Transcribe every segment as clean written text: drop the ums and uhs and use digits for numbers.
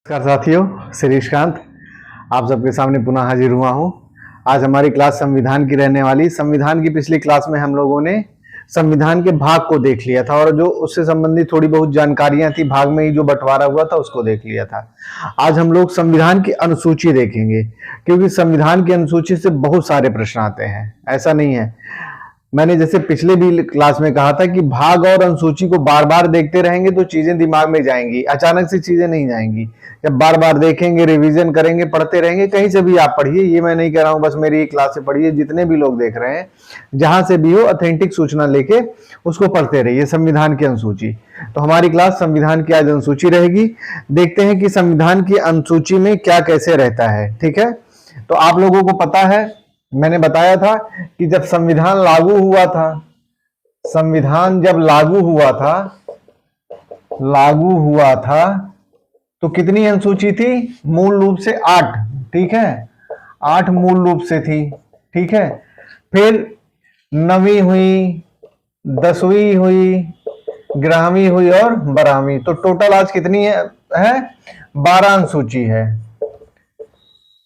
नमस्कार साथियों, श्रीकांत आप सबके सामने पुनः हाजिर हुआ हूँ। आज हमारी क्लास संविधान की रहने वाली। संविधान की पिछली क्लास में हम लोगों ने संविधान के भाग को देख लिया था और जो उससे संबंधित थोड़ी बहुत जानकारियां थी, भाग में ही जो बंटवारा हुआ था उसको देख लिया था। आज हम लोग संविधान की अनुसूची देखेंगे, क्योंकि संविधान की अनुसूची से बहुत सारे प्रश्न आते हैं। ऐसा नहीं है, मैंने जैसे पिछले भी क्लास में कहा था कि भाग और अनुसूची को बार बार देखते रहेंगे तो चीजें दिमाग में जाएंगी, अचानक से चीजें नहीं जाएंगी। जब बार बार देखेंगे, रिवीजन करेंगे, पढ़ते रहेंगे। कहीं से भी आप पढ़िए, ये मैं नहीं कह रहा हूं बस मेरी क्लास से पढ़िए, जितने भी लोग देख रहे हैं जहां से भी हो, ऑथेंटिक सूचना लेके उसको पढ़ते रहिए। संविधान की अनुसूची, तो हमारी क्लास संविधान की आज अनुसूची रहेगी। देखते हैं कि संविधान की अनुसूची में क्या कैसे रहता है। ठीक है, तो आप लोगों को पता है, मैंने बताया था कि जब संविधान लागू हुआ था, संविधान जब लागू हुआ था तो कितनी अनुसूची थी? मूल रूप से 8। ठीक है, 8 मूल रूप से थी। ठीक है, फिर 9वीं हुई, 10वीं हुई, 11वीं हुई और 12वीं। तो टोटल आज कितनी है? 12 अनुसूची है।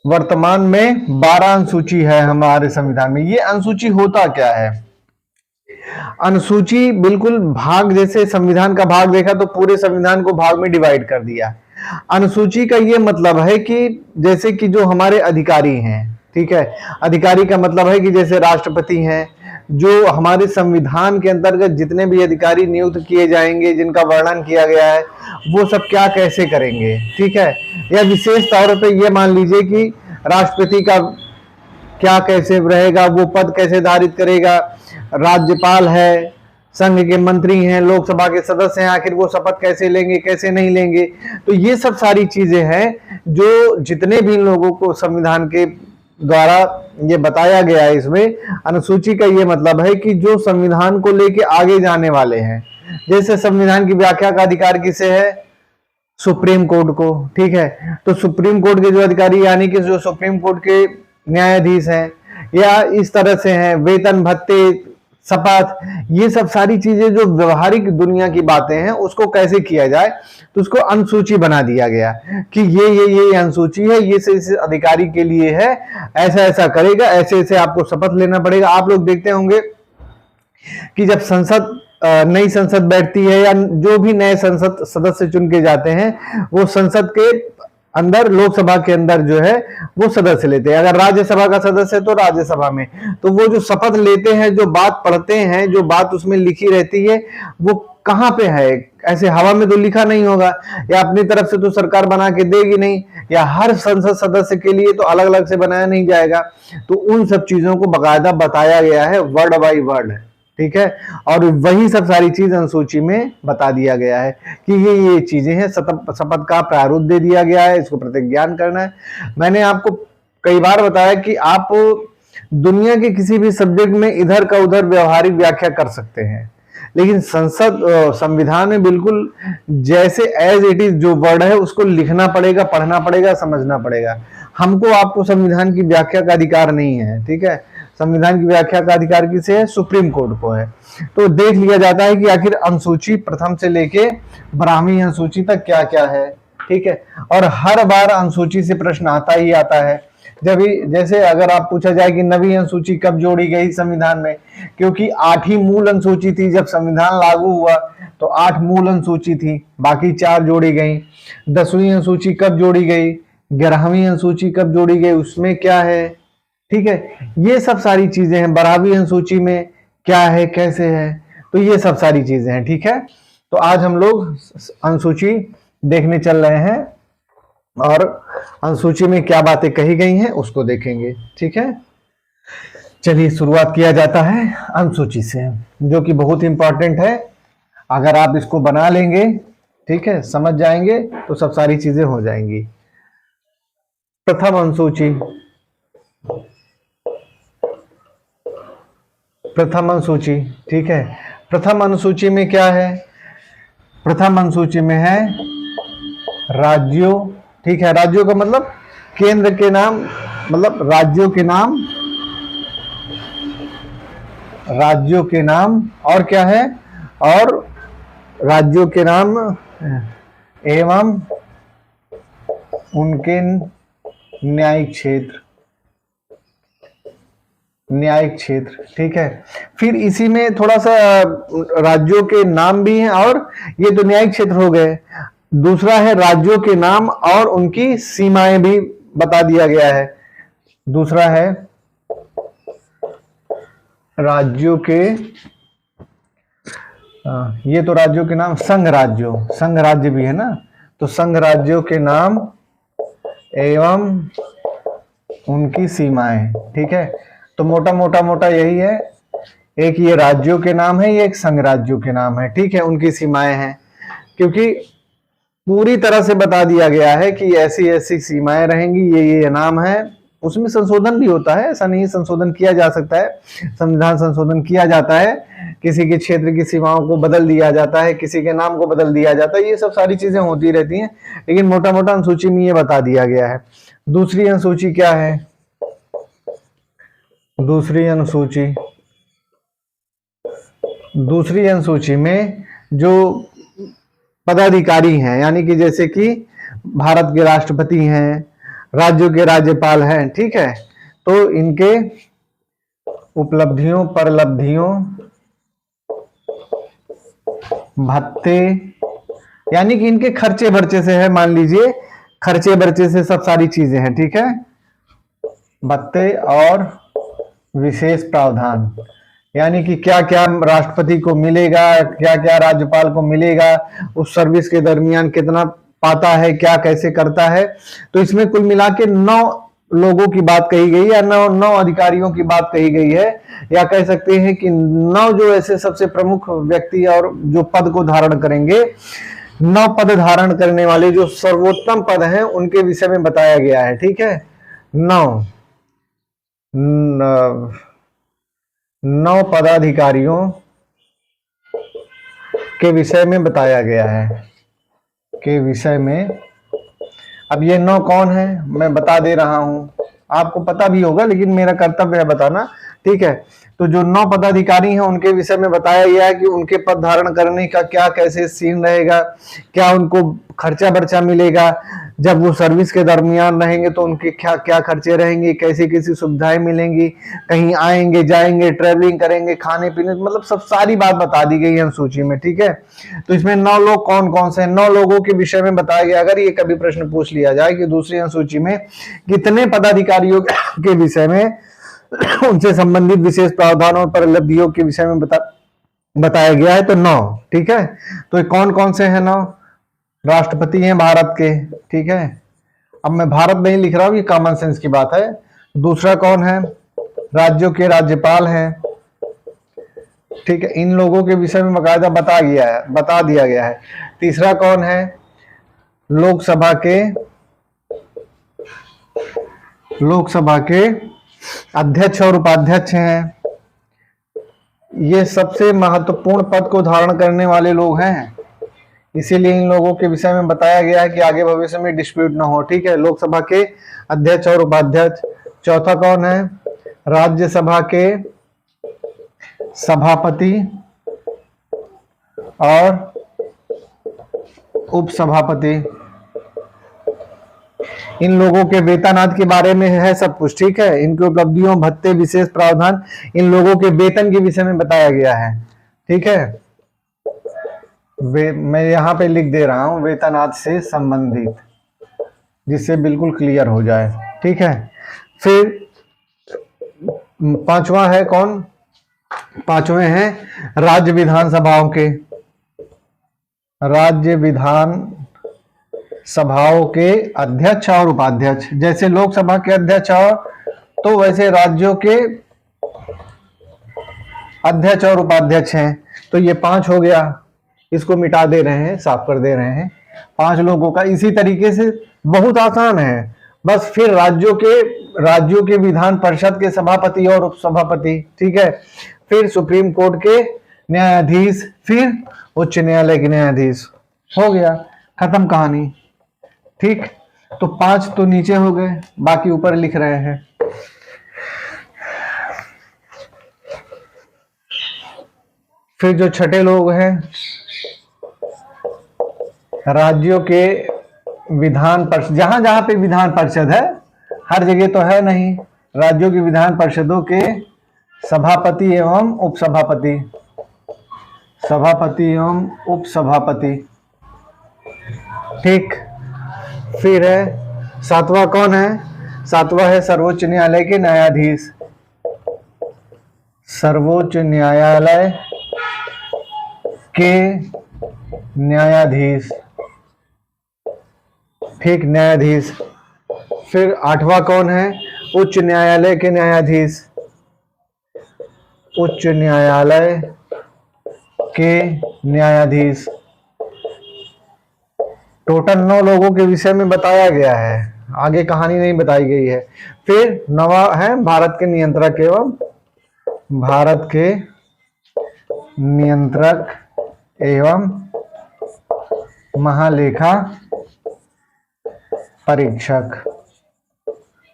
वर्तमान में 12 अनुसूची है हमारे संविधान में। ये अनुसूची होता क्या है? अनुसूची बिल्कुल भाग, जैसे संविधान का भाग देखा तो पूरे संविधान को भाग में डिवाइड कर दिया। अनुसूची का ये मतलब है कि जैसे कि जो हमारे अधिकारी हैं, ठीक है, अधिकारी का मतलब है कि जैसे राष्ट्रपति हैं, जो हमारे संविधान के अंतर्गत जितने भी अधिकारी नियुक्त किए जाएंगे, जिनका वर्णन किया गया है, वो सब क्या कैसे करेंगे। ठीक है, या विशेष तौर पे ये मान लीजिए कि राष्ट्रपति का क्या कैसे रहेगा, वो पद कैसे धारित करेगा, राज्यपाल है, संघ के मंत्री हैं, लोकसभा के सदस्य हैं, आखिर वो शपथ कैसे लेंगे, कैसे नहीं लेंगे। तो ये सब सारी चीजें हैं जो जितने भी लोगों को संविधान के द्वारा ये बताया गया है। इसमें अनुसूची का ये मतलब है कि जो संविधान को लेके आगे जाने वाले हैं। जैसे संविधान की व्याख्या का अधिकार किसे है? सुप्रीम कोर्ट को। ठीक है, तो सुप्रीम कोर्ट के जो अधिकारी, यानी कि जो सुप्रीम कोर्ट के न्यायाधीश हैं या इस तरह से हैं, वेतन भत्ते, शपथ, ये सब सारी चीजें जो व्यवहारिक दुनिया की बातें हैं उसको कैसे किया जाए, तो उसको अनुसूची बना दिया गया कि ये अनुसूची है, ये से इस अधिकारी के लिए है, ऐसा ऐसा करेगा, ऐसे ऐसे आपको शपथ लेना पड़ेगा। आप लोग देखते होंगे कि जब नई संसद बैठती है या जो भी नए संसद सदस्य चुन के जाते हैं, वो संसद के अंदर, लोकसभा के अंदर जो है वो सदस्य लेते हैं। अगर राज्यसभा का सदस्य है तो राज्यसभा में, तो वो जो शपथ लेते हैं, जो बात पढ़ते हैं, जो बात उसमें लिखी रहती है, वो कहाँ पे है? ऐसे हवा में तो लिखा नहीं होगा, या अपनी तरफ से तो सरकार बना के देगी नहीं, या हर संसद सदस्य के लिए तो अलग अलग से बनाया नहीं जाएगा। तो उन सब चीजों को बाकायदा बताया गया है, वर्ड बाई वर्ड। ठीक है, और वही सब सारी चीज अनुसूची में बता दिया गया है कि ये चीजें हैं। शपथ का प्रारूप दे दिया गया है, इसको प्रतिज्ञान करना है। मैंने आपको कई बार बताया कि आप दुनिया के किसी भी सब्जेक्ट में इधर का उधर व्यवहारिक व्याख्या कर सकते हैं, लेकिन संविधान में बिल्कुल जैसे एज इट इज जो वर्ड है उसको लिखना पड़ेगा, पढ़ना पड़ेगा, समझना पड़ेगा। हमको आपको संविधान की व्याख्या का अधिकार नहीं है। ठीक है, संविधान की व्याख्या का अधिकार किसे है? सुप्रीम कोर्ट को है। तो देख लिया जाता है कि आखिर अनुसूची प्रथम से लेके 12वीं अनुसूची तक क्या क्या है। ठीक है, और हर बार अनुसूची से प्रश्न आता ही आता है। जब जैसे अगर आप पूछा जाए कि 9वीं अनुसूची कब जोड़ी गई संविधान में, क्योंकि 8 ही मूल अनुसूची थी। जब संविधान लागू हुआ तो 8 मूल अनुसूची थी, बाकी 4 जोड़ी गई। 10वीं अनुसूची कब जोड़ी गई, 11वीं अनुसूची कब जोड़ी गई, उसमें क्या है। ठीक है, ये सब सारी चीजें हैं। 12वीं अनुसूची में क्या है, कैसे है, तो ये सब सारी चीजें हैं। ठीक है, तो आज हम लोग अनुसूची देखने चल रहे हैं और अनुसूची में क्या बातें कही गई हैं उसको देखेंगे। ठीक है, चलिए शुरुआत किया जाता है अनुसूची से, जो कि बहुत इंपॉर्टेंट है। अगर आप इसको बना लेंगे, ठीक है, समझ जाएंगे, तो सब सारी चीजें हो जाएंगी। प्रथम अनुसूची, प्रथम अनुसूची। ठीक है, प्रथम अनुसूची में क्या है? प्रथम अनुसूची में है राज्यों। ठीक है, राज्यों का मतलब केंद्र के नाम, मतलब राज्यों के नाम, राज्यों के नाम, और क्या है? और राज्यों के नाम एवं उनके न्यायिक क्षेत्र, न्यायिक क्षेत्र, ठीक है। फिर इसी में थोड़ा सा राज्यों के नाम भी हैं, और ये तो न्यायिक क्षेत्र हो गए। दूसरा है राज्यों के नाम और उनकी सीमाएं भी बता दिया गया है। दूसरा है राज्यों के, ये तो राज्यों के नाम, संघ राज्यों, संघ राज्य भी है ना, तो संघ राज्यों के नाम एवं उनकी सीमाएं, ठीक है। तो मोटा मोटा मोटा यही है, एक ये राज्यों के नाम है, ये एक संघ राज्यों के नाम है, ठीक है, उनकी सीमाएं हैं। क्योंकि पूरी तरह से बता दिया गया है कि ऐसी ऐसी सीमाएं रहेंगी, ये नाम है। उसमें संशोधन भी होता है, ऐसा नहीं संशोधन किया जा सकता है, संविधान संशोधन किया जाता है, किसी के क्षेत्र की सीमाओं को बदल दिया जाता है, किसी के नाम को बदल दिया जाता है, ये सब सारी चीजें होती रहती हैं, लेकिन मोटा मोटा अनुसूची में ये बता दिया गया है। दूसरी अनुसूची क्या है? दूसरी अनुसूची में जो पदाधिकारी हैं, यानी कि जैसे कि भारत के राष्ट्रपति हैं, राज्यों के राज्यपाल हैं, ठीक है, तो इनके उपलब्धियों, परलब्धियों, भत्ते, यानी कि इनके खर्चे बर्चे से है, मान लीजिए खर्चे बर्चे से सब सारी चीजें हैं, ठीक है, भत्ते और विशेष प्रावधान, यानी कि क्या क्या राष्ट्रपति को मिलेगा, क्या क्या राज्यपाल को मिलेगा, उस सर्विस के दरमियान कितना पाता है, क्या कैसे करता है। तो इसमें कुल मिला के 9 लोगों की बात कही गई है, 9 अधिकारियों की बात कही गई है, या कह सकते हैं कि 9 जो ऐसे सबसे प्रमुख व्यक्ति और जो पद को धारण करेंगे, 9 पद धारण करने वाले जो सर्वोत्तम पद हैं, उनके विषय में बताया गया है, ठीक है। 9 पदाधिकारियों के विषय में बताया गया है, के विषय में। अब ये 9 कौन है मैं बता दे रहा हूं, आपको पता भी होगा, लेकिन मेरा कर्तव्य है बताना, ठीक है। तो जो 9 पदाधिकारी हैं उनके विषय में बताया गया है कि उनके पद धारण करने का क्या कैसे सीन रहेगा, क्या उनको खर्चा बर्चा मिलेगा, जब वो सर्विस के दरमियान रहेंगे तो उनके क्या क्या खर्चे रहेंगे, कैसी कैसी सुविधाएं मिलेंगी, कहीं आएंगे जाएंगे, ट्रेवलिंग करेंगे, खाने पीने, मतलब सब सारी बात बता दी गई है सूची में, ठीक है। तो इसमें 9 लोग कौन कौन से हैं, 9 लोगों के विषय में बताया गया। अगर ये कभी प्रश्न पूछ लिया जाए कि दूसरी अनुसूची में कितने पदाधिकारियों के विषय में उनसे संबंधित विशेष प्रावधान और परिलब्धियों के विषय में बताया गया है, तो 9, ठीक है। तो कौन कौन से हैं 9? राष्ट्रपति हैं भारत के, ठीक है। अब मैं भारत नहीं लिख रहा हूं, ये कॉमन सेंस की बात है। दूसरा कौन है? राज्यों के राज्यपाल हैं, ठीक है, इन लोगों के विषय में बाकायदा बता दिया गया है। तीसरा कौन है? लोकसभा के अध्यक्ष और उपाध्यक्ष हैं, ये सबसे महत्वपूर्ण पद को धारण करने वाले लोग हैं, इसीलिए इन लोगों के विषय में बताया गया है कि आगे भविष्य में डिस्प्यूट ना हो, ठीक है। लोकसभा के अध्यक्ष और उपाध्यक्ष। चौथा कौन है? राज्यसभा के सभापति और उपसभापति। इन लोगों के वेतन आदि के बारे में है सब कुछ, ठीक है। इनकी उपलब्धियों, भत्ते, विशेष प्रावधान, इन लोगों के वेतन के विषय में बताया गया है, ठीक है। मैं यहां पे लिख दे रहा हूं वेतन आदि से संबंधित, जिससे बिल्कुल क्लियर हो जाए, ठीक है। फिर 5वां है कौन? 5वें हैं राज्य विधानसभाओं के, राज्य विधान सभाओं के अध्यक्ष और उपाध्यक्ष। जैसे लोकसभा के अध्यक्ष और, तो वैसे राज्यों के अध्यक्ष और उपाध्यक्ष हैं। तो ये 5 हो गया, इसको मिटा दे रहे हैं, साफ कर दे रहे हैं, 5 लोगों का। इसी तरीके से बहुत आसान है, बस फिर राज्यों के विधान परिषद के सभापति और उपसभापति, ठीक है। फिर सुप्रीम कोर्ट के न्यायाधीश, फिर उच्च न्यायालय के न्यायाधीश, हो गया, खत्म कहानी, ठीक। तो 5 तो नीचे हो गए, बाकी ऊपर लिख रहे हैं। फिर जो छठे लोग हैं, राज्यों के विधान परिषद, जहां जहां पे विधान परिषद है, हर जगह तो है नहीं, राज्यों की विधान परिषदों के सभापति एवं उपसभापति, सभापति एवं उपसभापति। ठीक, फिर है सातवां कौन है? सातवां है सर्वोच्च न्यायालय के न्यायाधीश, सर्वोच्च न्यायालय के न्यायाधीश। ठीक, न्यायाधीश। फिर आठवां कौन है? उच्च न्यायालय के न्यायाधीश, उच्च न्यायालय के न्यायाधीश। टोटल 9 लोगों के विषय में बताया गया है, आगे कहानी नहीं बताई गई है। फिर नवा है भारत के नियंत्रक एवं भारत के नियंत्रक एवं महालेखा परीक्षक।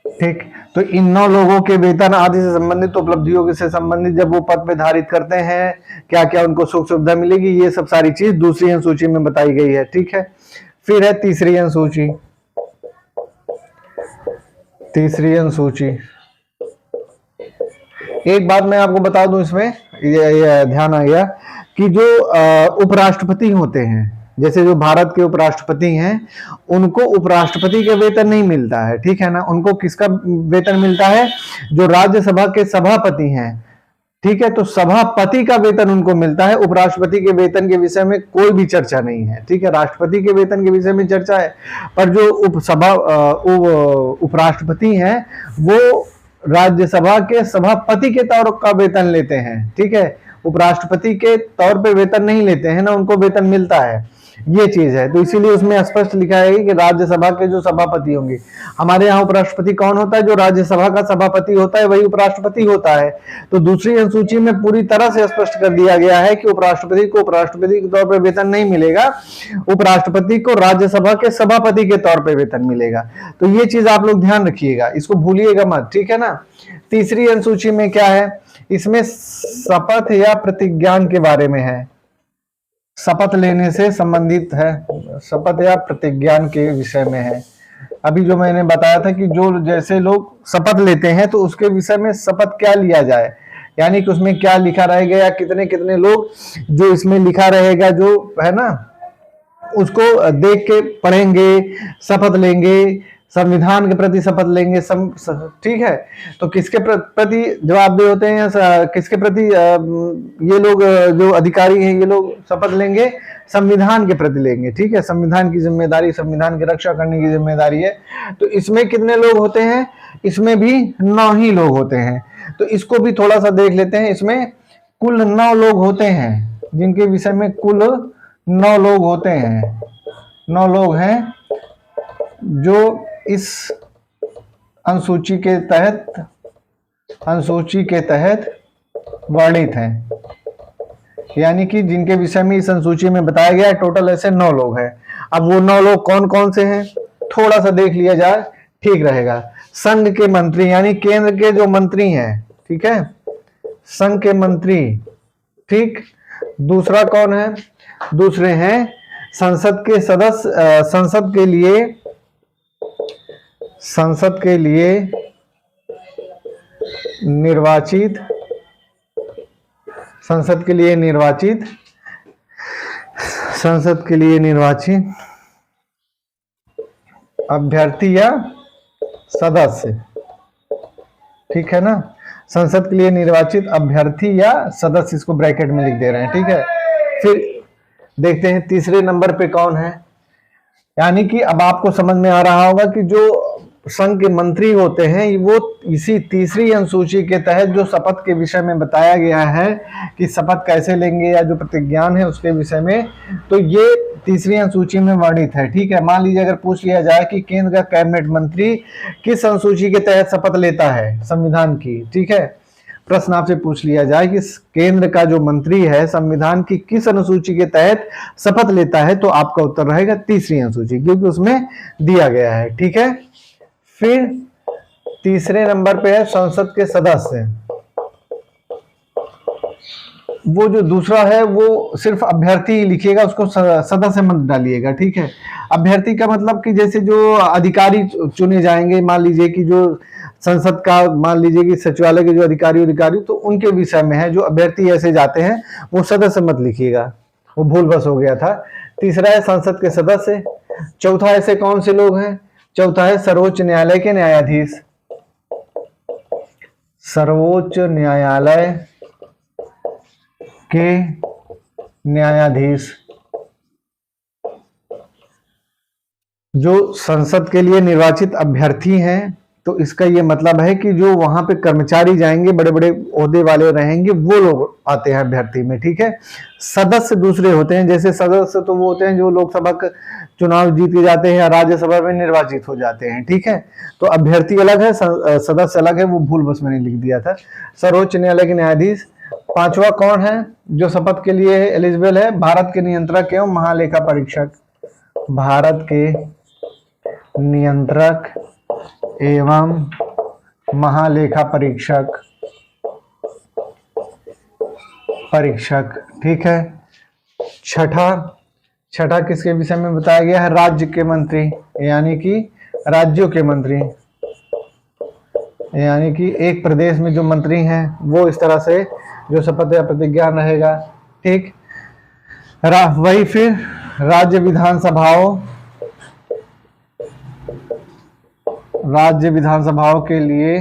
ठीक, तो इन 9 लोगों के वेतन आदि से संबंधित, उपलब्धियों से संबंधित, जब वो पद पे धारित करते हैं क्या क्या उनको सुख सुविधा मिलेगी, ये सब सारी चीज दूसरी अनुसूची में बताई गई है। ठीक है, फिर है तीसरी अनुसूची। तीसरी अनुसूची, एक बात मैं आपको बता दूं, इसमें ये ध्यान आ गया कि जो उपराष्ट्रपति होते हैं, जैसे जो भारत के उपराष्ट्रपति हैं, उनको उपराष्ट्रपति का वेतन नहीं मिलता है, ठीक है ना। उनको किसका वेतन मिलता है? जो राज्यसभा के सभापति हैं, ठीक है, तो सभापति का वेतन उनको मिलता है। उपराष्ट्रपति के वेतन के विषय में कोई भी चर्चा नहीं है, ठीक है। राष्ट्रपति के वेतन के विषय में चर्चा है, पर जो उपराष्ट्रपति हैं वो राज्यसभा के सभापति के तौर का वेतन लेते हैं, ठीक है। उपराष्ट्रपति के तौर पे वेतन नहीं लेते हैं ना, उनको वेतन मिलता है, ये चीज है। तो इसीलिए उसमें स्पष्ट लिखा है कि राज्यसभा के जो सभापति होंगे, हमारे यहाँ उपराष्ट्रपति कौन होता है? जो राज्यसभा का सभापति होता है वही उपराष्ट्रपति होता है। तो दूसरी अनुसूची में पूरी तरह से स्पष्ट कर दिया गया है कि उपराष्ट्रपति को उपराष्ट्रपति के तौर पर वेतन नहीं मिलेगा, उपराष्ट्रपति को राज्यसभा के सभापति के तौर पर वेतन मिलेगा। तो ये चीज आप लोग ध्यान रखिएगा, इसको भूलिएगा मत, ठीक है ना। तीसरी अनुसूची में क्या है? इसमें शपथ या प्रतिज्ञान के बारे में है, शपथ लेने से संबंधित है, शपथ या प्रतिज्ञान के विषय में है। अभी जो मैंने बताया था कि जो जैसे लोग शपथ लेते हैं तो उसके विषय में शपथ क्या लिया जाए, यानी कि उसमें क्या लिखा रहेगा या कितने कितने लोग जो इसमें लिखा रहेगा, जो है ना, उसको देख के पढ़ेंगे, शपथ लेंगे, संविधान के प्रति शपथ लेंगे, ठीक है। तो किसके प्रति जवाबदेह होते हैं, किसके प्रति ये लोग जो अधिकारी हैं ये लोग शपथ लेंगे? संविधान के प्रति लेंगे, ठीक है। संविधान की जिम्मेदारी, संविधान की रक्षा करने की जिम्मेदारी है। तो इसमें कितने लोग होते हैं? इसमें भी 9 ही लोग होते हैं। तो इसको भी थोड़ा सा देख लेते हैं। इसमें कुल 9 लोग होते हैं, जिनके विषय में कुल 9 लोग होते हैं। 9 लोग हैं जो इस अनुसूची के तहत वर्णित हैं, यानी कि जिनके विषय में इस अनुसूची में बताया गया है। टोटल ऐसे 9 लोग हैं। अब वो 9 लोग कौन कौन से हैं थोड़ा सा देख लिया जाए, ठीक रहेगा। संघ के मंत्री, यानी केंद्र के जो मंत्री हैं, ठीक है, संघ के मंत्री, ठीक। दूसरा कौन है? दूसरे हैं संसद के सदस्य, संसद के लिए निर्वाचित, संसद के लिए निर्वाचित अभ्यर्थी या सदस्य, ठीक है ना। संसद के लिए निर्वाचित अभ्यर्थी या सदस्य, इसको ब्रैकेट में लिख दे रहे हैं, ठीक है। फिर देखते हैं तीसरे नंबर पे कौन है, यानी कि अब आपको समझ में आ रहा होगा कि जो संघ के मंत्री होते हैं वो इसी तीसरी अनुसूची के तहत जो शपथ के विषय में बताया गया है कि शपथ कैसे लेंगे या जो प्रतिज्ञान है उसके विषय में, तो ये तीसरी अनुसूची में वर्णित है, ठीक है। मान लीजिए अगर पूछ लिया जाए कि केंद्र का कैबिनेट मंत्री किस अनुसूची के तहत शपथ लेता है संविधान की, ठीक है, प्रश्न आपसे पूछ लिया जाए कि केंद्र का जो मंत्री है संविधान की किस अनुसूची के तहत शपथ लेता है, तो आपका उत्तर रहेगा तीसरी अनुसूची, क्योंकि उसमें दिया गया है, ठीक है। फिर तीसरे नंबर पे है संसद के सदस्य। वो जो दूसरा है वो सिर्फ अभ्यर्थी लिखिएगा, उसको सदस्य मत डालिएगा, ठीक है। अभ्यर्थी का मतलब कि जैसे जो अधिकारी चुने जाएंगे, मान लीजिए कि जो संसद का, मान लीजिए कि सचिवालय के जो अधिकारी तो उनके विषय में है। जो अभ्यर्थी ऐसे जाते हैं वो सदस्य मत लिखिएगा, वो भूल बस हो गया था। तीसरा है संसद के सदस्य। चौथा ऐसे कौन से लोग हैं? चौथा है सर्वोच्च न्यायालय के न्यायाधीश। सर्वोच्च न्यायालय के न्यायाधीश जो संसद के लिए निर्वाचित अभ्यर्थी हैं। तो इसका ये मतलब है कि जो वहां पे कर्मचारी जाएंगे, बड़े बड़े ओहदे वाले रहेंगे, वो लोग आते हैं अभ्यर्थी में, ठीक है। सदस्य दूसरे होते हैं, जैसे सदस्य तो वो होते हैं जो लोकसभा का चुनाव जीत के जाते हैं या राज्यसभा में निर्वाचित हो जाते हैं, ठीक है। तो अभ्यर्थी अलग है, सदस्य अलग है, वो भूल बस मैंने लिख दिया था। सर्वोच्च न्यायालय के न्यायाधीश। पांचवा कौन है जो शपथ के लिए एलिजिबल है? भारत के नियंत्रक एवं महालेखा परीक्षक। भारत के नियंत्रक एवं महालेखा परीक्षक, ठीक है। छठा किसके विषय में बताया गया है? राज्य के मंत्री, यानी कि राज्यों के मंत्री, यानी कि एक प्रदेश में जो मंत्री हैं वो इस तरह से जो शपथ या प्रतिज्ञा रहेगा, ठीक। वही फिर राज्य विधानसभाओं के लिए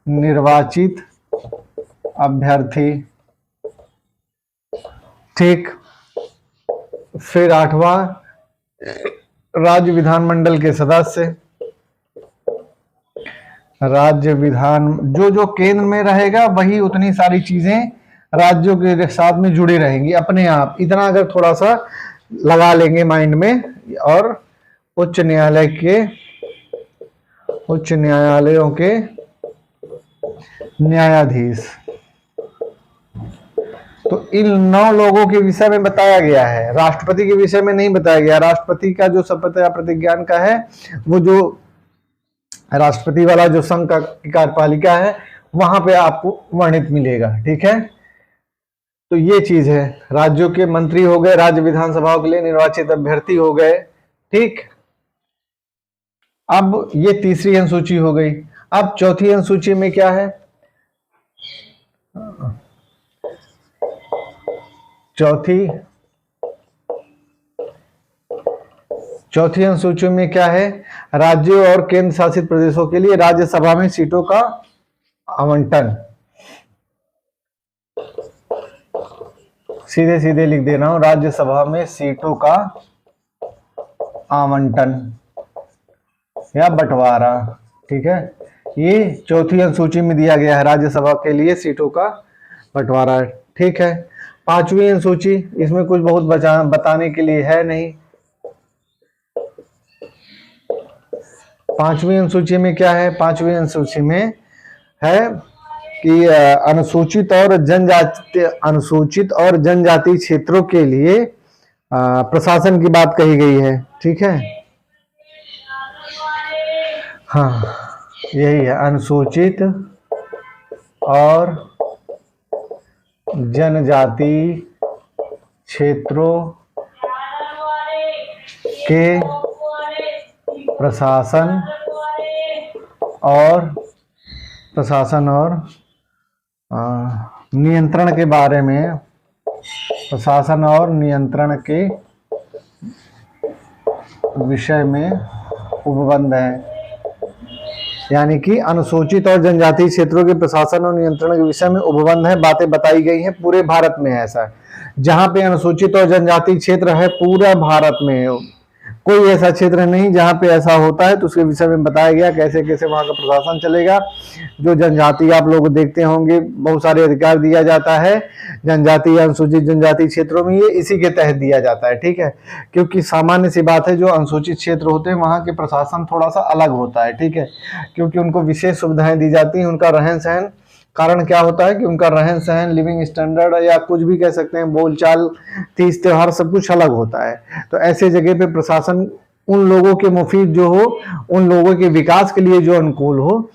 निर्वाचित अभ्यर्थी, ठीक। फिर आठवां राज्य विधानमंडल के सदस्य। राज्य विधान जो केंद्र में रहेगा वही उतनी सारी चीजें राज्यों के साथ में जुड़ी रहेंगी अपने आप। इतना अगर थोड़ा सा लगा लेंगे माइंड में। और उच्च न्यायालयों के न्यायाधीश। तो इन 9 लोगों के विषय में बताया गया है, राष्ट्रपति के विषय में नहीं बताया गया। राष्ट्रपति का जो शपथ या प्रतिज्ञान का है, वो जो राष्ट्रपति वाला जो संघ का कार्यपालिका है वहां पे आपको वर्णित मिलेगा, ठीक है। तो ये चीज है, राज्यों के मंत्री हो गए, राज्य विधानसभाओं के लिए निर्वाचित अभ्यर्थी हो गए, ठीक। अब ये तीसरी अनुसूची हो गई। अब चौथी अनुसूची में क्या है? चौथी अनुसूची में क्या है? राज्यों और केंद्र शासित प्रदेशों के लिए राज्यसभा में सीटों का आवंटन। सीधे सीधे लिख दे रहा हूं, राज्यसभा में सीटों का आवंटन या बंटवारा, ठीक है। ये चौथी अनुसूची में दिया गया है, राज्यसभा के लिए सीटों का बंटवारा, ठीक है। पांचवी अनुसूची, इसमें कुछ बहुत बताने के लिए है नहीं। पांचवी अनुसूची में क्या है? पांचवी अनुसूची में है कि अनुसूचित और जनजाति क्षेत्रों के लिए प्रशासन की बात कही गई है, ठीक है। हाँ, यही है, अनुसूचित और जनजाति क्षेत्रों के प्रशासन और नियंत्रण के बारे में, प्रशासन और नियंत्रण के विषय में उपबंध है। यानी कि अनुसूचित और जनजाति क्षेत्रों के प्रशासन और नियंत्रण के विषय में उपबंध है, बातें बताई गई हैं। पूरे भारत में ऐसा है, जहां पे अनुसूचित और जनजाति क्षेत्र है पूरा भारत में, कोई ऐसा क्षेत्र नहीं जहां पे ऐसा होता है। तो उसके विषय में बताया गया कैसे कैसे वहां का प्रशासन चलेगा। जो जनजाति आप लोग देखते होंगे, बहुत सारे अधिकार दिया जाता है जनजाति या अनुसूचित जनजाति क्षेत्रों में, ये इसी के तहत दिया जाता है, ठीक है। क्योंकि सामान्य सी बात है, जो अनुसूचित क्षेत्र होते हैं वहां के प्रशासन थोड़ा सा अलग होता है, ठीक है। क्योंकि उनको विशेष सुविधाएं दी जाती हैं। उनका रहन सहन, कारण क्या होता है कि उनका रहन सहन, लिविंग स्टैंडर्ड या कुछ भी कह सकते हैं, बोलचाल, तीज त्योहार, सब कुछ अलग होता है। तो ऐसे जगह पे प्रशासन उन लोगों के मुफीद जो हो, उन लोगों के विकास के लिए जो अनुकूल हो,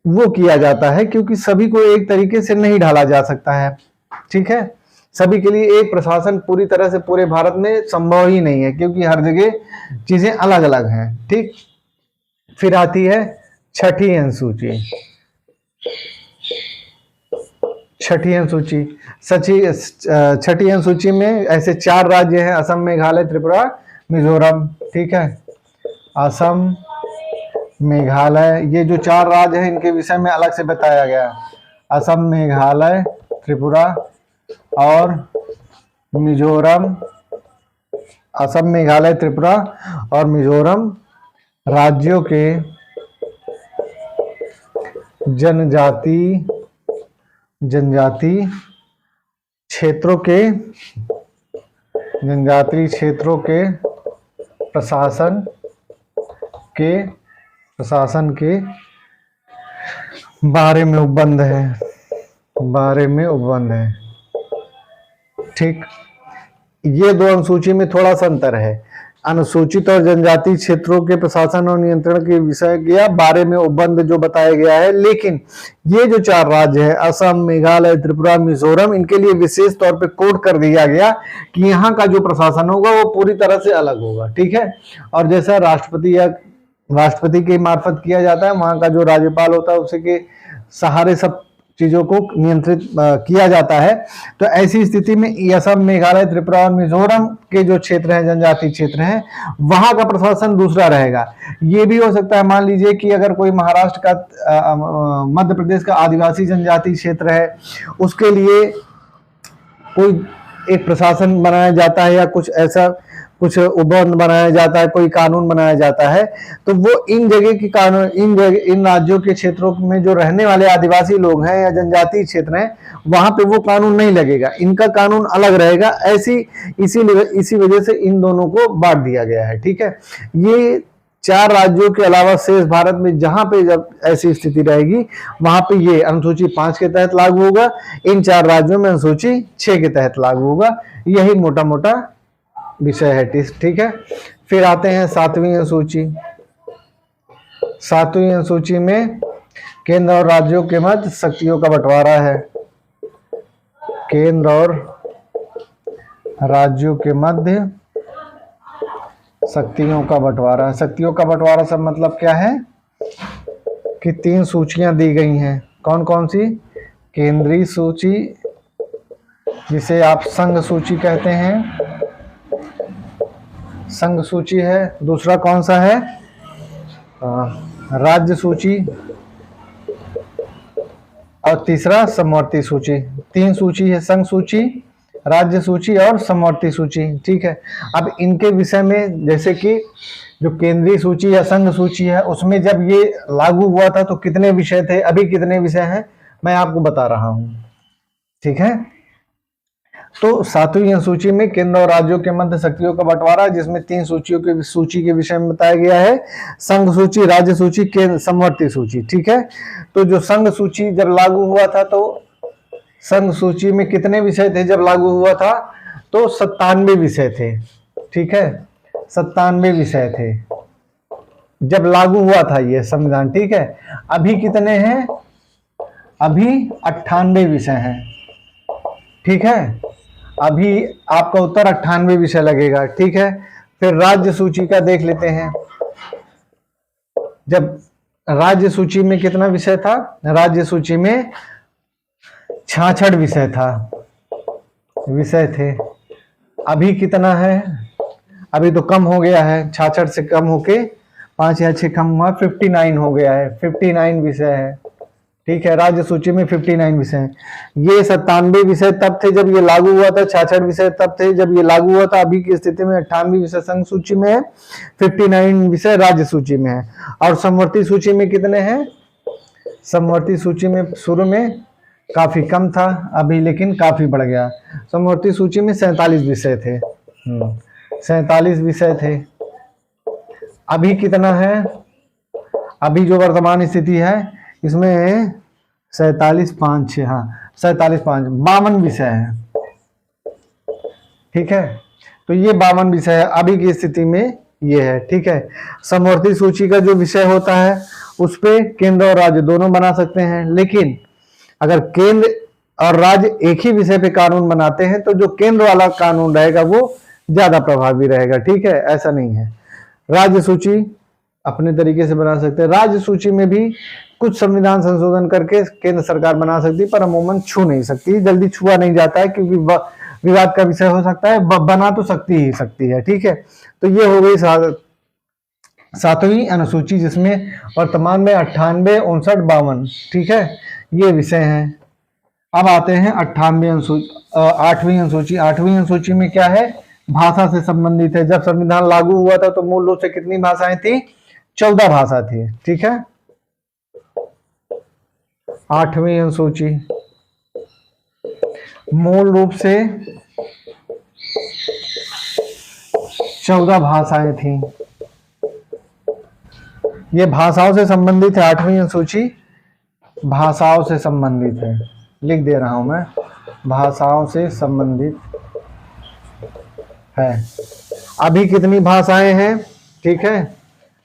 वो किया जाता है। क्योंकि सभी को एक तरीके से नहीं ढाला जा सकता है, ठीक है, सभी के लिए एक प्रशासन पूरी तरह से पूरे भारत में संभव ही नहीं है, क्योंकि हर जगह चीजें अलग अलग हैं। ठीक, फिर आती है छठी अनुसूची। छठी अनुसूची, छठी अनुसूची में ऐसे 4 राज्य हैं, असम, मेघालय, त्रिपुरा, मिजोरम। ठीक है, असम, मेघालय, ये जो 4 राज्य हैं इनके विषय में अलग से बताया गया। असम, मेघालय, त्रिपुरा और मिजोरम। असम, मेघालय, त्रिपुरा और मिजोरम राज्यों के जनजाति क्षेत्रों के प्रशासन के बारे में उपबंध है। ठीक, ये 2 अनुसूची में थोड़ा सा अंतर है। अनुसूचित और जनजातीय क्षेत्रों के प्रशासन और नियंत्रण के विषय के बारे में उपबंध जो बताया गया है, लेकिन ये जो 4 राज्य है, असम, मेघालय, त्रिपुरा, मिजोरम, इनके लिए विशेष तौर पे कोड कर दिया गया कि यहाँ का जो प्रशासन होगा वो पूरी तरह से अलग होगा। ठीक है, और जैसा राष्ट्रपति के मार्फत किया जाता है, वहां का जो राज्यपाल होता है उसी के सहारे सब चीजों को नियंत्रित किया जाता है। तो ऐसी स्थिति में असम, मेघालय, त्रिपुरा और मिजोरम के जो क्षेत्र हैं, जनजातीय क्षेत्र हैं, वहां का प्रशासन दूसरा रहेगा। ये भी हो सकता है, मान लीजिए कि अगर कोई महाराष्ट्र का मध्य प्रदेश का आदिवासी जनजातीय क्षेत्र है, उसके लिए कोई एक प्रशासन बनाया जाता है या कुछ ऐसा कुछ उपबंध बनाया जाता है, कोई कानून बनाया जाता है, तो वो इन जगह की कानून, इन राज्यों के क्षेत्रों में जो रहने वाले आदिवासी लोग हैं या जनजातीय क्षेत्र हैं, वहां पे वो कानून नहीं लगेगा, इनका कानून अलग रहेगा। इसी वजह से इन दोनों को बांट दिया गया है। ठीक है, ये 4 राज्यों के अलावा शेष भारत में जहां पे जब ऐसी स्थिति रहेगी, वहां पे ये अनुसूची 5 के तहत लागू होगा, इन 4 राज्यों में अनुसूची 6 के तहत लागू होगा। यही मोटा मोटा विषय है। ठीक है, फिर आते हैं 7वीं अनुसूची। 7वीं अनुसूची में केंद्र और राज्यों के मध्य शक्तियों का बंटवारा है। केंद्र और राज्यों के मध्य शक्तियों का बंटवारा। शक्तियों का बंटवारा सब मतलब क्या है कि 3 सूचियां दी गई हैं। कौन कौन सी? केंद्रीय सूची, जिसे आप संघ सूची कहते हैं, संघ सूची है। दूसरा कौन सा है? राज्य सूची। और तीसरा समवर्ती सूची। 3 सूची है, संघ सूची, राज्य सूची और समवर्ती सूची। ठीक है, अब इनके विषय में, जैसे कि जो केंद्रीय सूची या संघ सूची है, उसमें जब ये लागू हुआ था तो कितने विषय थे, अभी कितने विषय हैं, मैं आपको बता रहा हूं। ठीक है, तो 7वीं अनुसूची में केंद्र और राज्यों के मध्य शक्तियों का बंटवारा, जिसमें 3 सूची के विषय में बताया गया है, संघ सूची, राज्य सूची, केंद्र, समवर्ती सूची। ठीक है, तो जो संघ सूची जब लागू हुआ था, तो संघ सूची में कितने विषय थे जब लागू हुआ था? तो 97 विषय थे। ठीक है, 97 विषय थे जब लागू हुआ था ये संविधान। ठीक है, अभी कितने हैं? अभी 98 विषय हैं। ठीक है, अभी आपका उत्तर 98 विषय लगेगा। ठीक है, फिर राज्य सूची का देख लेते हैं। जब राज्य सूची में कितना विषय था? राज्य सूची में 66 विषय थे। अभी कितना है? अभी तो कम हो गया है, 66 से कम होके 5 या 6 कम हुआ, 59 हो गया है। 59 विषय है। ठीक है, राज्य सूची में 59 विषय हैं। ये 97 विषय तब थे जब ये लागू हुआ था, 66 विषय तब थे जब ये लागू हुआ था। अभी की स्थिति में 98 विषय संघ सूची में है, 59 विषय राज्य सूची में है। और समवर्ती सूची में कितने हैं? समवर्ती सूची में शुरू में काफी कम था, अभी लेकिन काफी बढ़ गया। समवर्ती सूची में 47 विषय थे। 47 विषय थे। अभी कितना है? अभी जो वर्तमान स्थिति है इसमें 47 5 6, हाँ 47 5, 52 विषय है। ठीक है, तो ये 52 विषय है अभी की स्थिति में ये है। ठीक है, समवर्ती सूची का जो विषय होता है उस पे केंद्र और राज्य दोनों बना सकते हैं, लेकिन अगर केंद्र और राज्य एक ही विषय पे कानून बनाते हैं, तो जो केंद्र वाला कानून रहेगा वो ज्यादा प्रभावी रहेगा। ठीक है, ऐसा नहीं है। राज्य सूची अपने तरीके से बना सकते हैं। राज्य सूची में भी कुछ संविधान संशोधन करके केंद्र सरकार बना सकती है, पर अमूमन छू नहीं सकती, जल्दी छुआ नहीं जाता है, क्योंकि विवाद का विषय हो सकता है। बना तो सकती है। ठीक है, तो ये हो गई 7वीं अनुसूची, जिसमें वर्तमान में 98, 59, 52, ठीक है, ये विषय हैं। अब आते हैं 8वीं अनुसूची। 8वीं अनुसूची में क्या है? भाषा से संबंधित है। जब संविधान लागू हुआ था तो मूल रूप से कितनी भाषाएं थी? 14 भाषा थी। ठीक है, 8वीं अनुसूची मूल रूप से 14 भाषाएं थी। ये भाषाओं से संबंधित है। 8वीं अनुसूची भाषाओं से संबंधित है, लिख दे रहा हूं मैं, भाषाओं से संबंधित है। अभी कितनी भाषाएं हैं? ठीक है,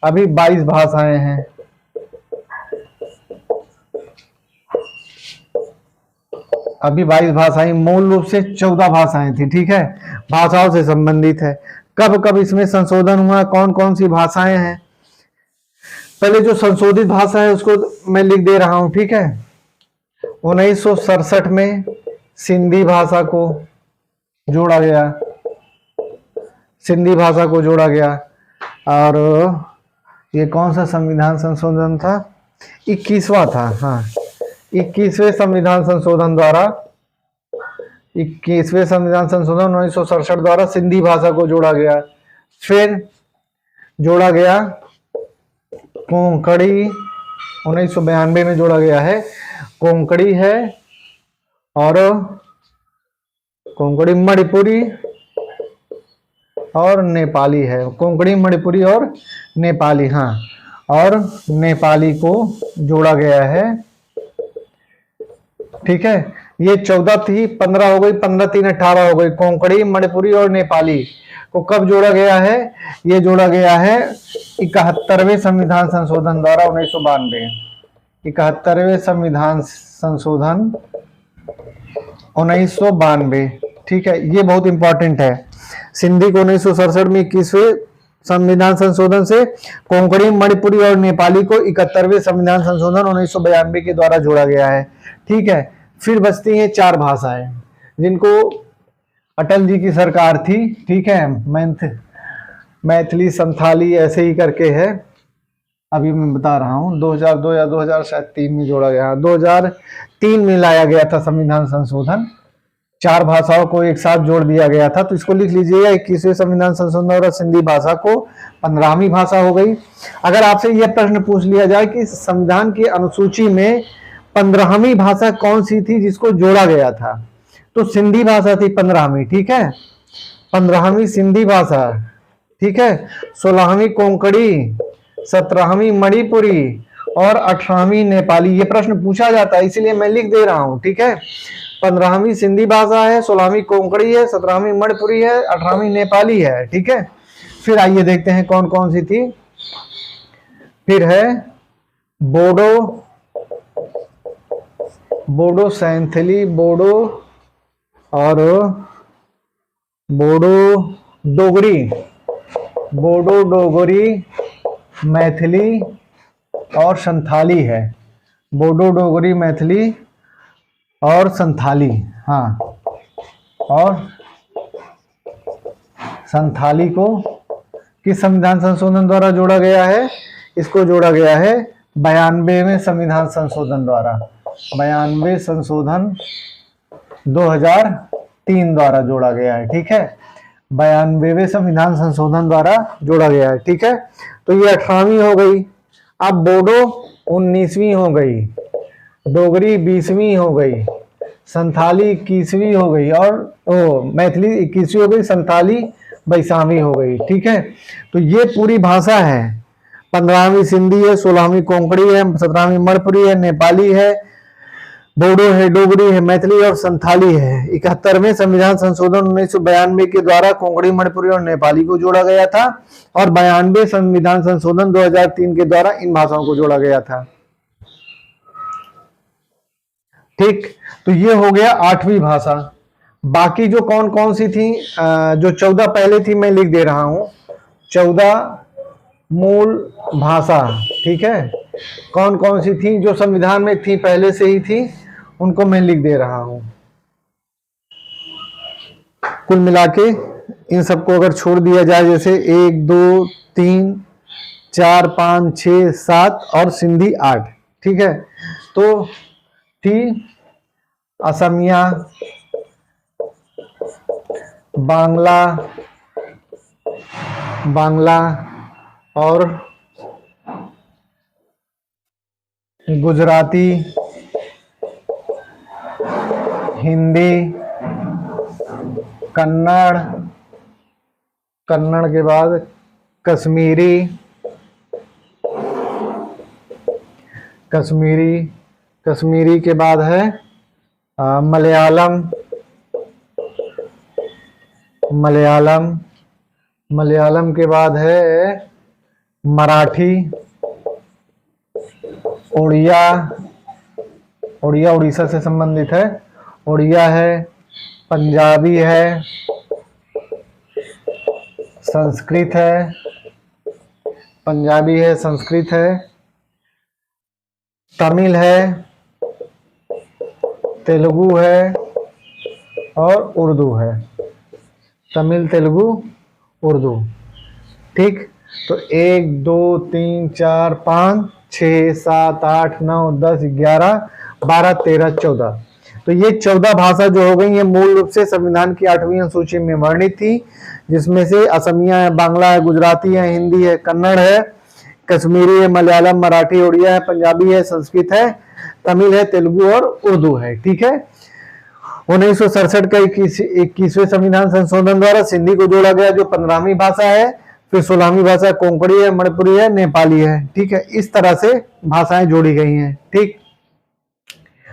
अभी 22 भाषाएं हैं। अभी 22 भाषाएं, मूल रूप से 14 भाषाएं थी। ठीक है, भाषाओं से संबंधित है। कब कब इसमें संशोधन हुआ, कौन कौन सी भाषाएं हैं? पहले जो संशोधित भाषा है उसको मैं लिख दे रहा हूं। ठीक है, 1967 में सिंधी भाषा को जोड़ा गया, सिंधी भाषा को जोड़ा गया। और ये कौन सा संविधान संशोधन था? 21वां था। हाँ, 21वें संविधान संशोधन द्वारा, 21वें संविधान संशोधन 1967 द्वारा सिंधी भाषा को जोड़ा गया। फिर जोड़ा गया कोंकणी, 1992 में जोड़ा गया है। कोंकणी है और कोंकणी, मणिपुरी और नेपाली है। कोंकणी, मणिपुरी और नेपाली, हाँ, और नेपाली को जोड़ा गया है। ठीक है, ये 14 थी, 15 हो गई, 15 3 18 हो गई। कोंकणी, मणिपुरी और नेपाली को कब जोड़ा गया है? ये जोड़ा गया है 71वें संविधान संशोधन द्वारा 1992। 71वें संविधान संशोधन 1992। ठीक है, ये बहुत इंपॉर्टेंट है। सिंधी को 1967 में 21वें संविधान संशोधन से, कोंकणी, मणिपुरी और नेपाली को 71वें संविधान संशोधन 1992 के द्वारा जोड़ा गया है। ठीक है, फिर बचती हैं 4 भाषाएं जिनको अटल जी की सरकार थी। ठीक है, मैथिली, संथाली, ऐसे ही करके है, अभी मैं बता रहा हूँ। 2002 या 2003 में जोड़ा गया, 2003 में लाया गया था संविधान संशोधन। 4 भाषाओं को एक साथ जोड़ दिया गया था। तो इसको लिख लीजिएगा, 21वें संविधान संशोधन और सिंधी भाषा को 15वीं भाषा हो गई। अगर आपसे यह प्रश्न पूछ लिया जाए कि संविधान की अनुसूची में 15वीं भाषा कौन सी थी जिसको जोड़ा गया था, तो सिंधी भाषा थी 15वीं। ठीक है, 15वीं सिंधी भाषा। ठीक है, 16वीं कोंकणी, 17वीं मणिपुरी और 18वीं नेपाली। ये प्रश्न पूछा जाता है, इसलिए मैं लिख दे रहा हूं। ठीक है, 15वीं सिंधी भाषा है, 16वीं कोंकणी है, 17वीं मणिपुरी है, 18वीं नेपाली है। ठीक है, फिर आइए देखते हैं कौन कौन सी थी। फिर है बोडो, सैंथली, बोडो और बोडो डोगरी, मैथिली और संथाली है। बोडो, डोगरी, मैथिली और संथाली, हाँ, और संथाली को किस संविधान संशोधन द्वारा जोड़ा गया है? इसको जोड़ा गया है 92वें संविधान संशोधन द्वारा। 92 संशोधन 2003 द्वारा जोड़ा गया है। ठीक है, 92वें संविधान संशोधन द्वारा जोड़ा गया है। ठीक है, तो ये 18वीं हो गई। अब बोडो 19वीं हो गई, डोगरी 20वीं हो गई, संथाली 21वीं हो गई और मैथिली 21वीं हो गई, संथाली 22वीं हो गई। ठीक है, तो ये पूरी भाषा है। 15वीं सिंधी है, 16वीं कोंकणी है, 17वीं मणिपुरी है, नेपाली है, बोडो है, डोगरी है, मैथिली और संथाली है। 71वें संविधान संशोधन 1992 के द्वारा कोंकणी, मणिपुरी और नेपाली को जोड़ा गया था और 92 संविधान संशोधन 2003 के द्वारा इन भाषाओं को जोड़ा गया था। ठीक, तो ये हो गया 8वीं भाषा। बाकी जो कौन कौन सी थी, जो 14 पहले थी मैं लिख दे रहा हूं, 14 मूल भाषा। ठीक है, कौन कौन सी थी जो संविधान में थी, पहले से ही थी, उनको मैं लिख दे रहा हूं। कुल मिला के इन सबको अगर छोड़ दिया जाए, जैसे 1 2 3 4 5 6 7 और सिंधी 8, ठीक है, तो थी असमिया, बांग्ला और गुजराती, हिंदी, कन्नड़ के बाद कश्मीरी के बाद है मलयालम के बाद है मराठी, उड़िया उड़ीसा से संबंधित है, उड़िया है, पंजाबी है, संस्कृत है, तमिल है, तेलुगु है और उर्दू है। तमिल, तेलुगु, उर्दू। ठीक, तो 1 2 3 4 5 6 7 8 9 10 11 12 13 14, तो ये 14 भाषा जो हो गई ये मूल रूप से संविधान की 8वीं अनुसूची में वर्णित थी, जिसमें से असमिया है, बांग्ला है, गुजराती है, हिंदी है, कन्नड़ है, कश्मीरी है, मलयालम, मराठी, उड़िया है, पंजाबी है, संस्कृत है, तमिल है, तेलुगु और उर्दू है। ठीक है, 1967 का 21वें संविधान संशोधन द्वारा सिंधी को जोड़ा गया, जो 15वीं भाषा है, फिर 16वीं भाषा कोंकणी है, मणिपुरी है, नेपाली है। ठीक है, इस तरह से भाषाएं जोड़ी गई हैं। ठीक,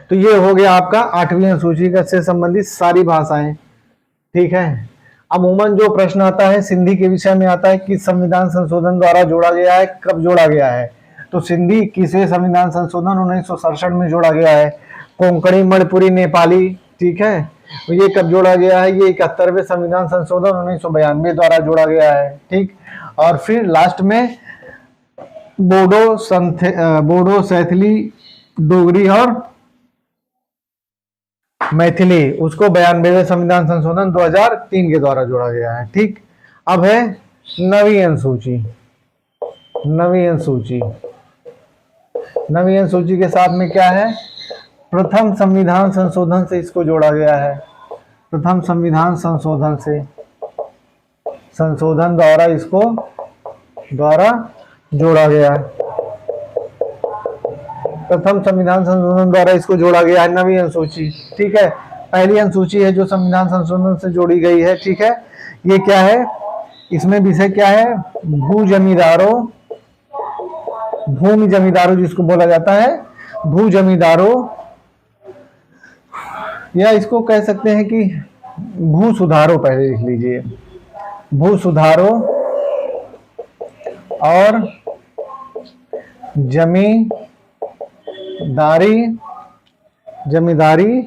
तो ये हो गया आपका 8वीं अनुसूची से संबंधित सारी भाषाएं। ठीक है, अमूमन जो प्रश्न आता है सिंधी के विषय में आता है कि संविधान संशोधन द्वारा जोड़ा गया है, कब जोड़ा गया है, तो सिंधी 21वें संविधान संशोधन 1967 में जोड़ा गया है, कोंकणी, मणिपुरी, नेपाली, ठीक है, तो ये कब जोड़ा गया है, ये 71वें संविधान संशोधन 1992 द्वारा जोड़ा गया है। ठीक, और फिर लास्ट में बोडो, सैथली, डोगरी और मैथिली, उसको 92वें संविधान संशोधन 2003 के द्वारा जोड़ा गया है। ठीक, अब है नवीं अनुसूची। नवीं अनुसूची के साथ में क्या है, प्रथम संविधान संशोधन से इसको जोड़ा गया है। प्रथम संविधान संशोधन द्वारा इसको जोड़ा गया है। प्रथम संविधान संशोधन द्वारा इसको जोड़ा गया है नवीं अनुसूची। ठीक है, पहली अनुसूची है जो संविधान संशोधन से जोड़ी गई है। ठीक है, ये क्या है, इसमें विषय क्या है, भूमि जमींदारों जिसको बोला जाता है, भू जमींदारों, या इसको कह सकते हैं कि भू सुधारों, पहले लिख लीजिए, भू सुधारों और जमींदारी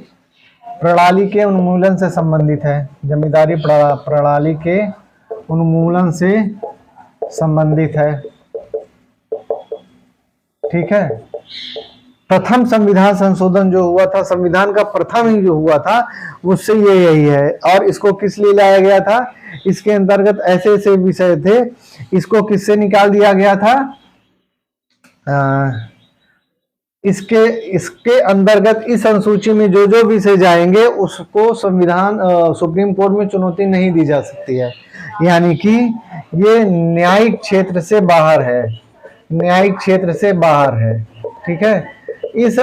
प्रणाली के उन्मूलन से संबंधित है। जमींदारी प्रणाली के उन्मूलन से संबंधित है। ठीक है, प्रथम संविधान संशोधन जो हुआ था, संविधान का प्रथम ही जो हुआ था, उससे ये यही है। और इसको किस लिए लाया गया था, इसके अंतर्गत ऐसे ऐसे विषय थे, इसको किससे निकाल दिया गया था, इसके अंतर्गत इस अनुसूची में जो जो विषय जाएंगे उसको संविधान सुप्रीम कोर्ट में चुनौती नहीं दी जा सकती है, यानी कि ये न्यायिक क्षेत्र से बाहर है, न्यायिक क्षेत्र से बाहर है। ठीक है, इस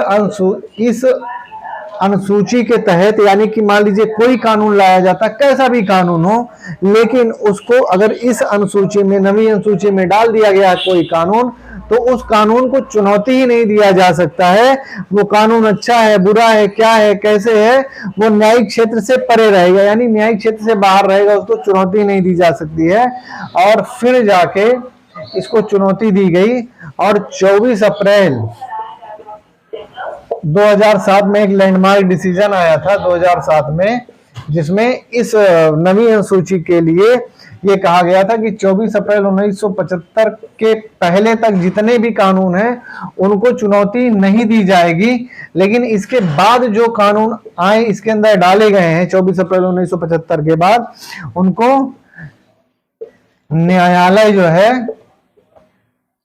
अनुसूची के तहत, यानी कि मान लीजिए कोई कानून लाया जाता, कैसा भी कानून हो, लेकिन उसको अगर इस अनुसूची में, नवीं अनुसूची में डाल दिया गया कोई कानून, तो उस कानून को चुनौती ही नहीं दिया जा सकता है। वो कानून अच्छा है, बुरा है, क्या है, कैसे है, वो न्यायिक क्षेत्र से परे रहेगा, यानी न्यायिक क्षेत्र से बाहर रहेगा, उसको चुनौती नहीं दी जा सकती है। और फिर जाके इसको चुनौती दी गई और 24 अप्रैल 2007 में एक लैंडमार्क डिसीजन आया था 2007 में, जिसमें इस नवीं अनुसूची के लिए ये कहा गया था कि 24 अप्रैल 1975 के पहले तक जितने भी कानून हैं उनको चुनौती नहीं दी जाएगी, लेकिन इसके बाद जो कानून आए इसके अंदर डाले गए हैं 24 अप्रैल 1975 के बाद, उनको न्यायालय जो है,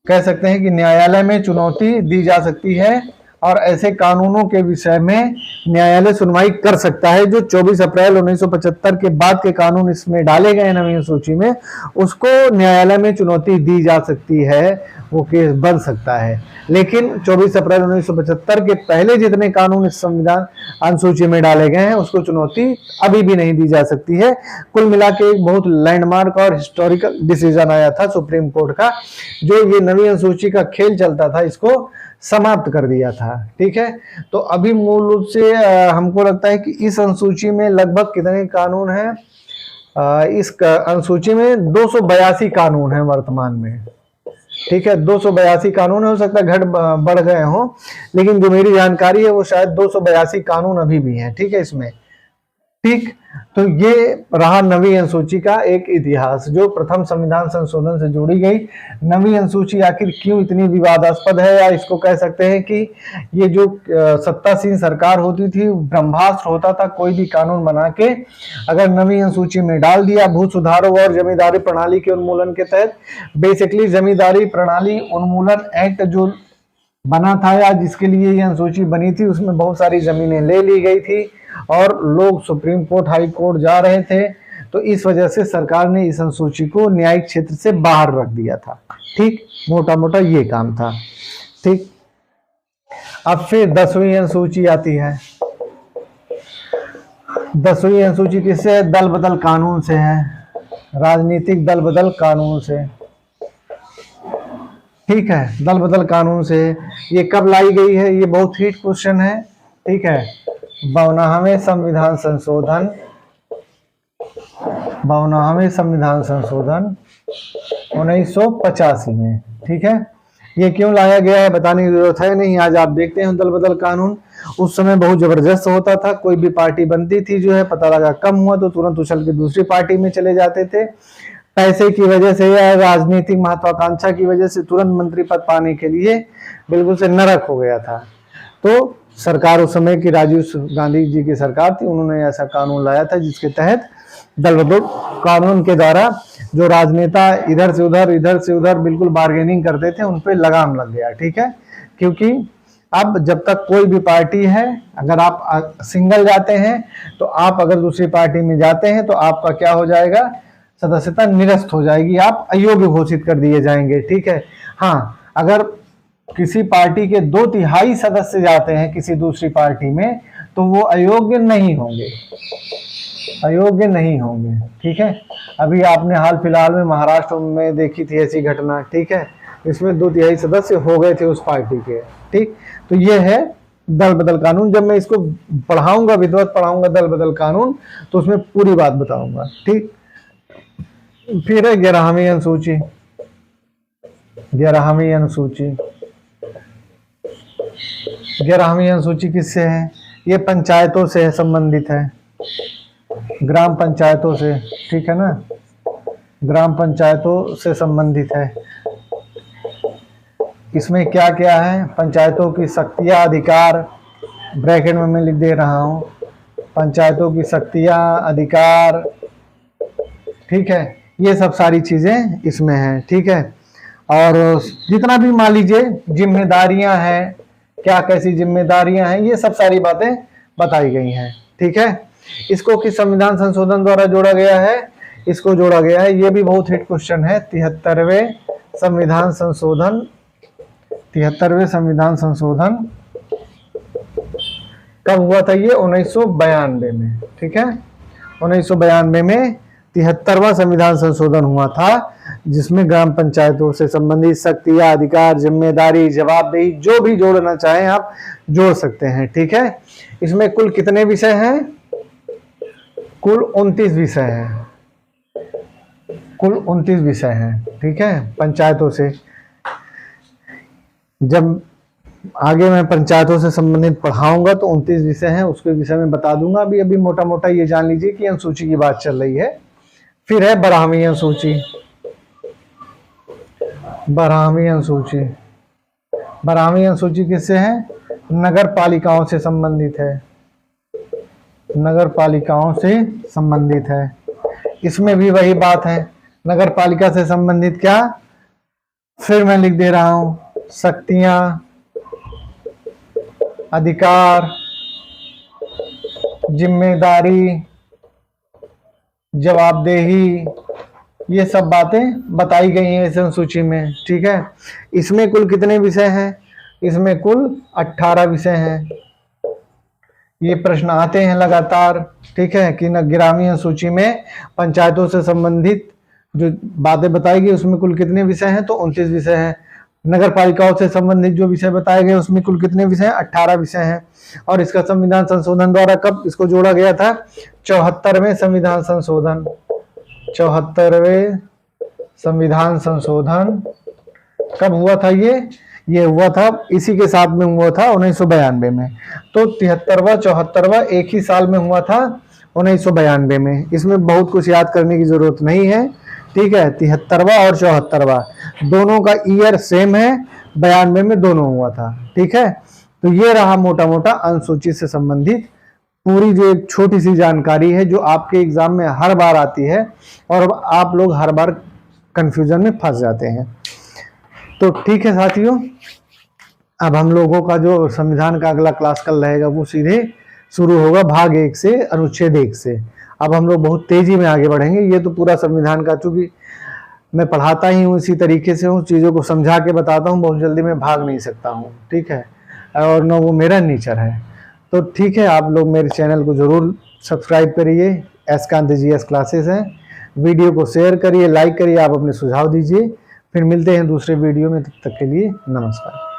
कह सकते हैं कि न्यायालय में चुनौती दी जा सकती है और ऐसे कानूनों के विषय में न्यायालय सुनवाई कर सकता है। जो 24 अप्रैल 1975 के बाद के कानून इसमें डाले गए नवीन सूची में, उसको न्यायालय में चुनौती दी जा सकती है, वो केस बन सकता है। लेकिन 24 अप्रैल 1975 के पहले जितने कानून इस संविधान अनुसूची में डाले गए हैं उसको चुनौती अभी भी नहीं दी जा सकती है। कुल मिला के एक बहुत लैंडमार्क और हिस्टोरिकल डिसीजन आया था सुप्रीम कोर्ट का, जो ये नवीन अनुसूची का खेल चलता था इसको समाप्त कर दिया था। ठीक है, तो अभी मूल रूप से हमको लगता है कि इस अनुसूची में लगभग कितने कानून हैं, इस अनुसूची में 282 कानून हैं वर्तमान में। ठीक है, 282 कानून, हो सकता है घट बढ़ गए हों, लेकिन जो मेरी जानकारी है वो शायद 282 कानून अभी भी हैं। ठीक है इसमें, ठीक, तो ये रहा नवी अनुसूची का एक इतिहास जो प्रथम संविधान संशोधन से जोड़ी गई। नवी अनुसूची आखिर क्यों इतनी विवादास्पद है, या इसको कह सकते हैं कि ये जो सत्तासीन सरकार होती थी, ब्रह्मास्त्र होता था कोई भी कानून बना के अगर नवी अनुसूची में डाल दिया। भू सुधारों और जमींदारी प्रणाली के उन्मूलन के तहत, बेसिकली जमींदारी प्रणाली उन्मूलन एक्ट जो बना था या जिसके लिए ये अनुसूची बनी थी, उसमें बहुत सारी जमीनें ले ली गई थी और लोग सुप्रीम कोर्ट, हाई कोर्ट जा रहे थे, तो इस वजह से सरकार ने इस अनुसूची को न्यायिक क्षेत्र से बाहर रख दिया था। ठीक, मोटा मोटा ये काम था। ठीक, अब फिर 10वीं अनुसूची आती है। 10वीं अनुसूची किससे है? दल बदल कानून से है, राजनीतिक दल बदल कानून से। ठीक है, दल बदल कानून से। ये कब लाई गई है? ये बहुत हिट क्वेश्चन है। ठीक है, 52वें संविधान संशोधन, 52वें संविधान संशोधन 1985 में। ठीक है, ये क्यों लाया गया है बताने की जरूरत है नहीं। आज आप देखते हैं दल बदल कानून उस समय बहुत जबरदस्त होता था। कोई भी पार्टी बनती थी जो है, पता लगा कम हुआ तो तुरंत उछल के दूसरी पार्टी में चले जाते थे। पैसे की वजह से या राजनीतिक महत्वाकांक्षा की वजह से तुरंत मंत्री पद पाने के लिए बिल्कुल से नरक हो गया था। तो सरकार उस समय की राजीव गांधी जी की सरकार थी, उन्होंने ऐसा कानून लाया था जिसके तहत दल बदल कानून के द्वारा जो राजनेता इधर से उधर बिल्कुल बार्गेनिंग करते थे, उन पे लगाम लग गया। ठीक है, क्योंकि अब जब तक कोई भी पार्टी है, अगर आप सिंगल जाते हैं तो आप अगर दूसरी पार्टी में जाते हैं तो आपका क्या हो जाएगा? सदस्यता निरस्त हो जाएगी, आप अयोग्य घोषित कर दिए जाएंगे। ठीक है, हाँ, अगर किसी पार्टी के 2/3 सदस्य जाते हैं किसी दूसरी पार्टी में तो वो अयोग्य नहीं होंगे, अयोग्य नहीं होंगे। ठीक है, अभी आपने हाल फिलहाल में महाराष्ट्र में देखी थी ऐसी घटना। ठीक है, इसमें 2/3 सदस्य हो गए थे उस पार्टी के। ठीक, तो ये है दल बदल कानून। जब मैं इसको पढ़ाऊंगा, विधिवत पढ़ाऊंगा दल बदल कानून, तो उसमें पूरी बात बताऊंगा। ठीक, फिर है 11वीं अनुसूची। 11वीं अनुसूची, 11वीं अनुसूची किससे है? ये पंचायतों से संबंधित है, ग्राम पंचायतों से। ठीक है ना, ग्राम पंचायतों से संबंधित है। इसमें क्या क्या है? पंचायतों की शक्तियां, अधिकार, ब्रैकेट में मैं लिख दे रहा हूं, पंचायतों की शक्तियां, अधिकार। ठीक है, ये सब सारी चीजें इसमें हैं। ठीक है, और जितना भी मान लीजिए जिम्मेदारियां हैं, क्या कैसी जिम्मेदारियां हैं, ये सब सारी बातें बताई गई हैं। ठीक है, इसको किस संविधान संशोधन द्वारा जोड़ा गया है? इसको जोड़ा गया है, ये भी बहुत हिट क्वेश्चन है, 73वें संविधान संशोधन। 73वें संविधान संशोधन कब हुआ था? ये 1992 में। ठीक है, 1992 में 73वां संविधान संशोधन हुआ था, जिसमें ग्राम पंचायतों से संबंधित शक्तियां, अधिकार, जिम्मेदारी, जवाबदेही, जो भी जोड़ना चाहें आप जोड़ सकते हैं। ठीक है, इसमें कुल कितने विषय हैं? कुल 29 विषय हैं, कुल 29 विषय हैं। ठीक है, पंचायतों से। जब आगे मैं पंचायतों से संबंधित पढ़ाऊंगा तो 29 विषय हैं, उसके विषय में बता दूंगा। अभी अभी मोटा मोटा ये जान लीजिए कि अनुसूची की बात चल रही है। फिर है 12वीं अनुसूची। 12वीं अनुसूची, 12वीं अनुसूची किससे है? नगर पालिकाओं से संबंधित है, नगर पालिकाओं से संबंधित है। इसमें भी वही बात है, नगर पालिका से संबंधित क्या, फिर मैं लिख दे रहा हूं, शक्तियां, अधिकार, जिम्मेदारी, जवाबदेही, ये सब बातें बताई गई हैं इस अनुसूची में। ठीक है, इसमें कुल कितने विषय हैं? इसमें कुल 18 विषय हैं। ये प्रश्न आते हैं लगातार। ठीक है, कि न ग्रामीण अनुसूची में पंचायतों से संबंधित जो बातें बताई गई उसमें कुल कितने विषय हैं? तो 29 विषय हैं। नगर पालिकाओं से संबंधित जो विषय बताए गए उसमें कुल कितने विषय हैं? 18 विषय हैं। और इसका संविधान संशोधन द्वारा कब इसको जोड़ा गया था? 74वें संविधान संशोधन, 74वें संविधान संशोधन कब हुआ था? ये हुआ था, इसी के साथ में हुआ था 1992 में। तो 73वां 74वां एक ही साल में हुआ था, 1992 में। इसमें बहुत कुछ याद करने की जरूरत नहीं है। ठीक है, 73वां और 74वां दोनों का ईयर सेम है, 92 में दोनों हुआ था। ठीक है, तो ये रहा मोटा मोटा अनुसूची से संबंधित पूरी जो एक छोटी सी जानकारी है जो आपके एग्जाम में हर बार आती है और आप लोग हर बार कंफ्यूजन में फंस जाते हैं। तो ठीक है साथियों, अब हम लोगों का जो संविधान का अगला क्लास कल रहेगा वो सीधे शुरू होगा भाग 1 से, अनुच्छेद 1 से। अब हम लोग बहुत तेजी में आगे बढ़ेंगे। ये तो पूरा संविधान का, चूंकि मैं पढ़ाता ही हूँ इसी तरीके से हूँ, चीज़ों को समझा के बताता हूँ, बहुत जल्दी मैं भाग नहीं सकता हूँ। ठीक है, और न वो मेरा नेचर है। तो ठीक है, आप लोग मेरे चैनल को ज़रूर सब्सक्राइब करिए। एस कांति GS क्लासेस हैं। वीडियो को शेयर करिए, लाइक करिए, आप अपने सुझाव दीजिए। फिर मिलते हैं दूसरे वीडियो में, तब तक के लिए नमस्कार।